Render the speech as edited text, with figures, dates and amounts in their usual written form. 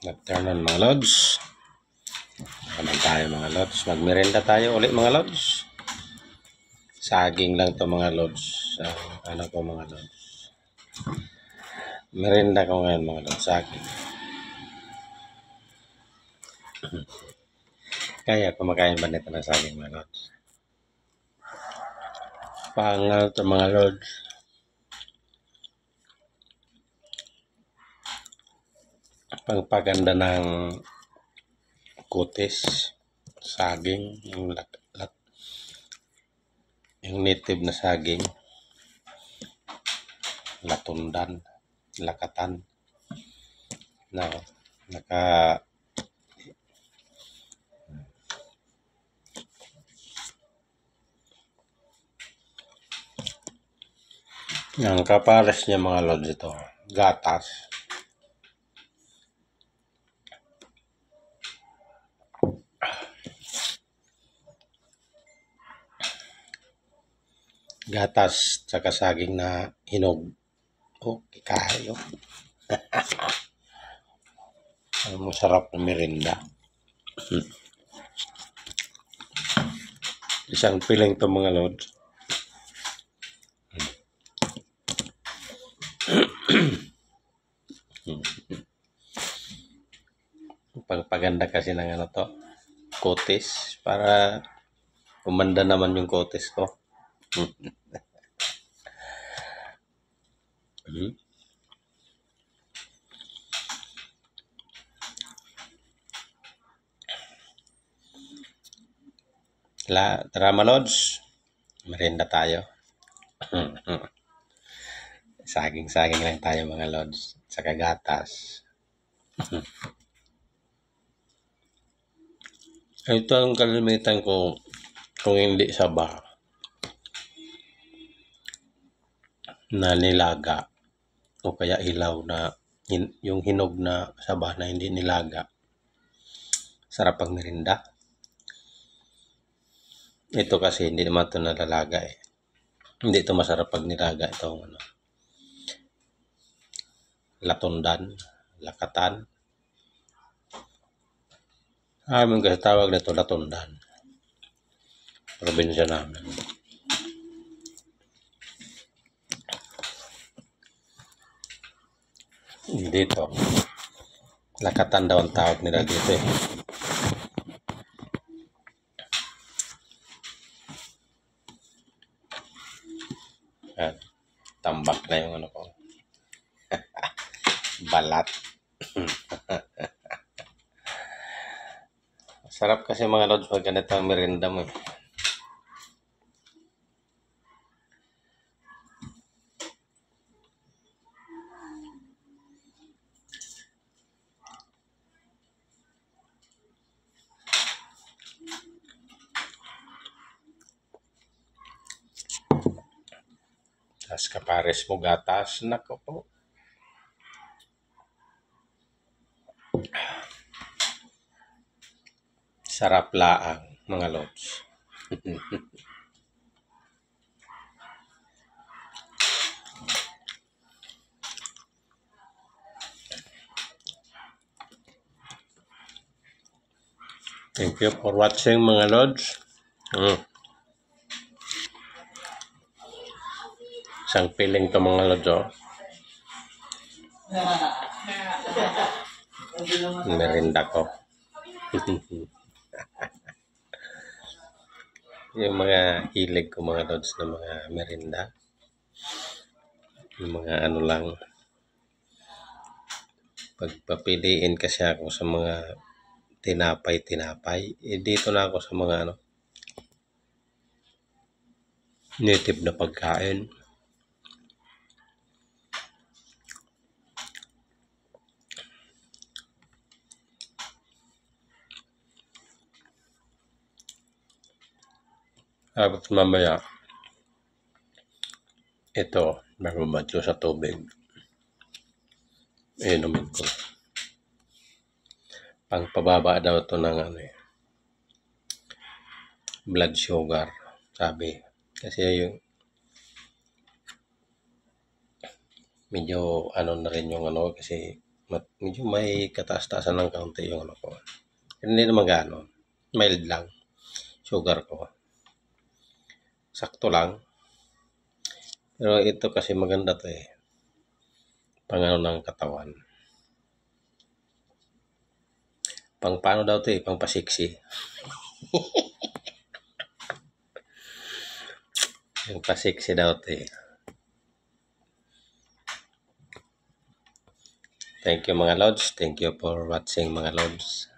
Nagtanan mga lods. Naman tayo mga lods. Magmerenda tayo ulit mga lods. Saging lang to mga lods. Ano ko mga lods. Merenda ko ngayon mga lods. Saging. Kaya kumakain ba nito ng saging mga lods? Pangal to mga lods. Pagpaganda ng kutis, saging, yung native na saging, latundan, lakatan, na yung kapares niya mga lods ito, gatas. Gatas tsaka saging na hinog. Oh, kayo. Ang masarap na merinda. Isang piling to mga lods. Pagpaganda kasi ng ano to, kutis, para umanda naman yung kutis ko. Tara mga lods, merinda tayo. Saging-saging lang tayo mga lods, saka gatas. Ito ang kalimitan ko kung hindi saba na nilaga o kaya hilaw na yung hinog na saba na hindi nilaga. Sarap pang merinda. Ito kasi hindi naman ito nalalaga eh. Hindi ito masarap pag nilaga itong ano, latundan, lakatan. Amin kasi tawag nito latundan. Probinsya namin. Dito, lakatan daw ang tawag nila dito eh. Tambak na yung ano ko. Balat. Sarap kasi mga lods pag ganito ang merienda mo. Tapos kapares mo gatas. Nako po. Sarap laang mga lods. Thank you for watching mga lods. Isang piling to mga lods oh. Merinda ko. Yung mga hilig ko mga lods na mga merinda. Yung mga ano lang. Pagpapiliin kasi ako sa mga tinapay. Dito na ako sa mga ano, native na pagkain. Tapos mamaya, ito, bababad ko sa tubig. Inumin ko. Pangpababa daw ito ng ano eh, blood sugar, sabi. Kasi yung medyo ano na rin yung ano, kasi Medyo may kataas-taasan ng kaunti yung ano ko. Hindi naman gaano. Mild lang. Sugar ko. Sakto lang. Pero ito kasi maganda to eh. Pang ng katawan. Pang paano daw to eh. Pang pasiksi. Yung pasiksi daw to eh. Thank you mga Lods. Thank you for watching mga Lods.